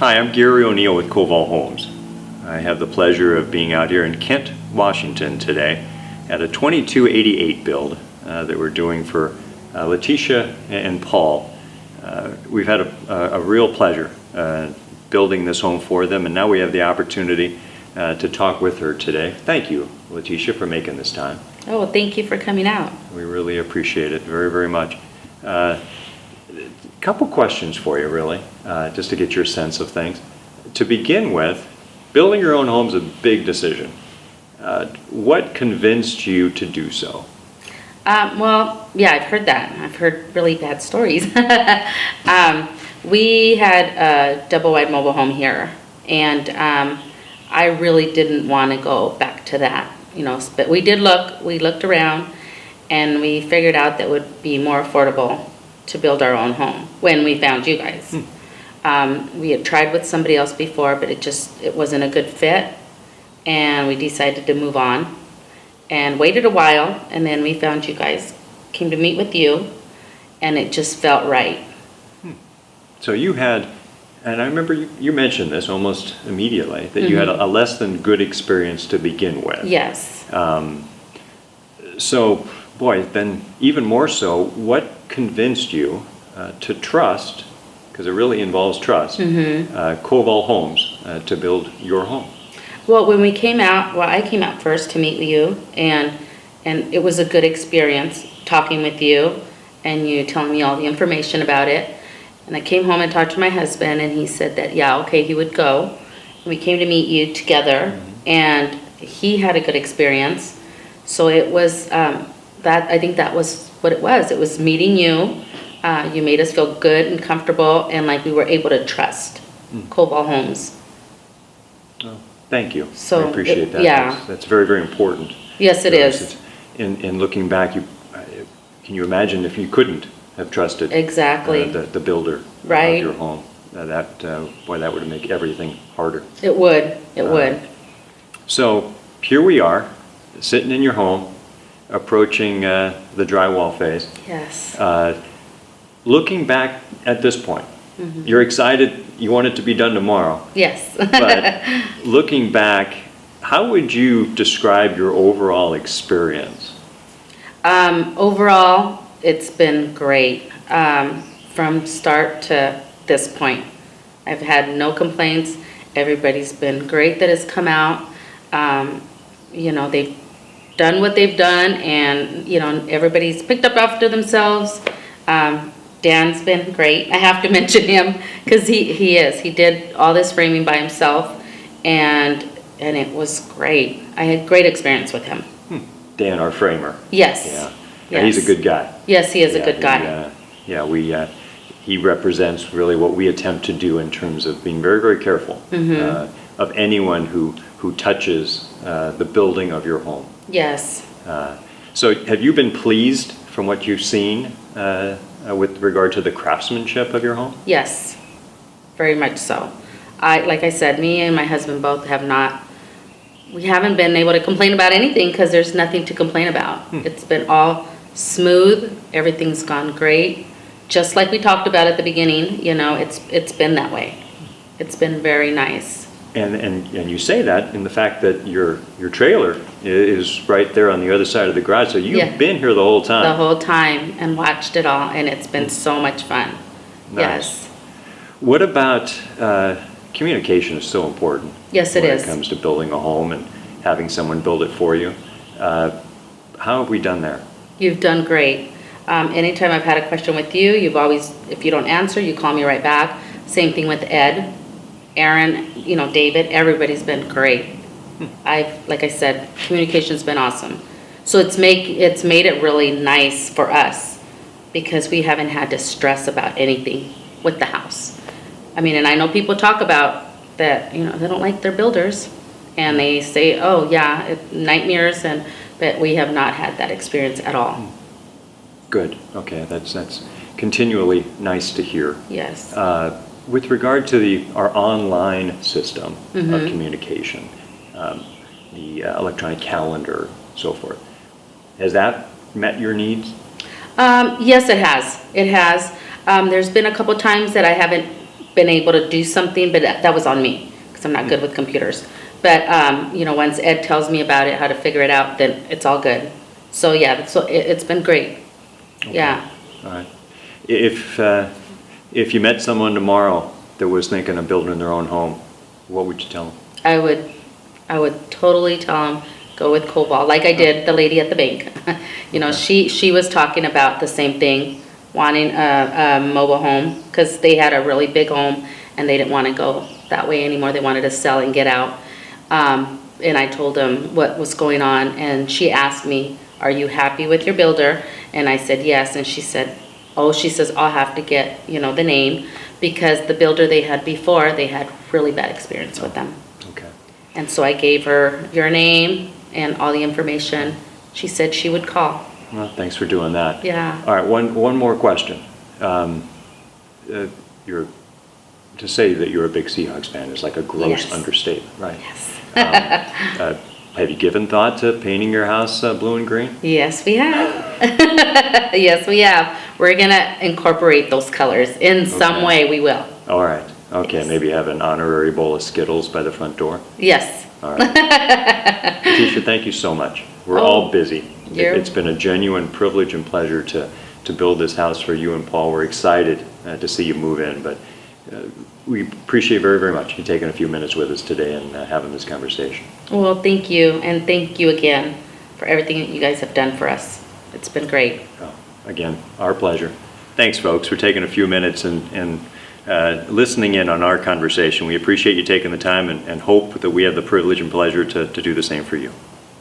Hi, I'm Gary O'Neill with Coval Homes. I have the pleasure of being out here in Kent, Washington today at a 2288 build that we're doing for Letitia and Paul. We've had a real pleasure building this home for them, and now we have the opportunity to talk with her today. Thank you, Letitia, for making this time. Oh, well, thank you for coming out. We really appreciate it very, very much. Couple questions for you, really, just to get your sense of things. To begin with, building your own home is a big decision. What convinced you to do so? Well, yeah, I've heard that. I've heard really bad stories. We had a double-wide mobile home here, and I really didn't want to go back to that, you know. But we looked around, and we figured out that it would be more affordable to build our own home when we found you guys. We had tried with somebody else before, but it wasn't a good fit, and we decided to move on and waited a while, and then we found you guys, came to meet with you, and it just felt right. So you had, and I remember you mentioned this almost immediately, that you had a less than good experience to begin with. Yes. So, boy, then even more so, what convinced you to trust, because it really involves trust, Coval Homes to build your home? Well, when we came out, I came out first to meet with you, and it was a good experience talking with you and you telling me all the information about it. And I came home and talked to my husband, and he said that, yeah, okay, he would go. And we came to meet you together, and he had a good experience. So it was, I think that was what it was. It was meeting you. You made us feel good and comfortable, and like we were able to trust Coval Homes. Oh, thank you. So I appreciate that. Yeah. That's very, very important. Yes, it is. In looking back, can you imagine if you couldn't have trusted Exactly. The builder Right. of your home? Boy, that would make everything harder. It would. It would. So here we are, sitting in your home, approaching the drywall phase. Yes. Looking back at this point, you're excited, you want it to be done tomorrow. Yes. But looking back, how would you describe your overall experience? Overall, it's been great. From start to this point, I've had no complaints. Everybody's been great that has come out. You know, they've done what they've done, and you know, everybody's picked up after themselves. Dan's been great. I have to mention him because he did all this framing by himself, and it was great. I had great experience with him. Dan, our framer. Yes. Yeah. Yes. He's a good guy. Yes, he is a good guy. He represents really what we attempt to do in terms of being very, very careful of anyone who touches the building of your home. Yes. So have you been pleased from what you've seen with regard to the craftsmanship of your home? Yes, very much so. Like I said, me and my husband both we haven't been able to complain about anything because there's nothing to complain about. It's been all smooth. Everything's gone great. Just like we talked about at the beginning, you know, it's been that way. It's been very nice. And you say that in the fact that your trailer is right there on the other side of the garage, so you've been here the whole time. The whole time, and watched it all, and it's been so much fun. Nice. Yes. What about communication is so important. Yes, it is. When it comes to building a home and having someone build it for you. How have we done there? You've done great. Anytime I've had a question with you, you've always, if you don't answer, you call me right back. Same thing with Ed, Aaron, you know, David, everybody's been great. Like I said, communication's been awesome. So it's made it really nice for us because we haven't had to stress about anything with the house. I mean, and I know people talk about that, you know, they don't like their builders and they say, oh yeah, nightmares, but we have not had that experience at all. Good. Okay, that's continually nice to hear. Yes. With regard to our online system of communication, the electronic calendar, so forth, has that met your needs? Yes, it has. It has. There's been a couple times that I haven't been able to do something, but that was on me, because I'm not good with computers. But, once Ed tells me about it, how to figure it out, then it's all good. So, yeah, so it's been great. Okay. Yeah. All right. If you met someone tomorrow that was thinking of building their own home, what would you tell them? I would totally tell them, go with Coval, like I did the lady at the bank. She was talking about the same thing, wanting a mobile home, because they had a really big home and they didn't want to go that way anymore. They wanted to sell and get out. And I told them what was going on, and she asked me, are you happy with your builder? And I said yes, and she said, she says, I'll have to get, the name, because the builder they had before, they had really bad experience with them. Okay. And so I gave her your name and all the information. She said she would call. Well, thanks for doing that. Yeah. All right, one more question. To say that you're a big Seahawks fan is like a gross Yes. understatement, right? Yes. Have you given thought to painting your house blue and green? Yes, we have. Yes, we have. We're gonna incorporate those colors. In some Okay. way, we will. All right. Okay, Yes. maybe have an honorary bowl of Skittles by the front door. Yes. All right. Letitia, thank you so much. We're all busy. It's been a genuine privilege and pleasure to build this house for you and Paul. We're excited to see you move in, but we appreciate very, very much you taking a few minutes with us today and having this conversation. Well, thank you, and thank you again for everything that you guys have done for us. It's been great. Again, our pleasure. Thanks, folks, for taking a few minutes and listening in on our conversation. We appreciate you taking the time and hope that we have the privilege and pleasure to do the same for you.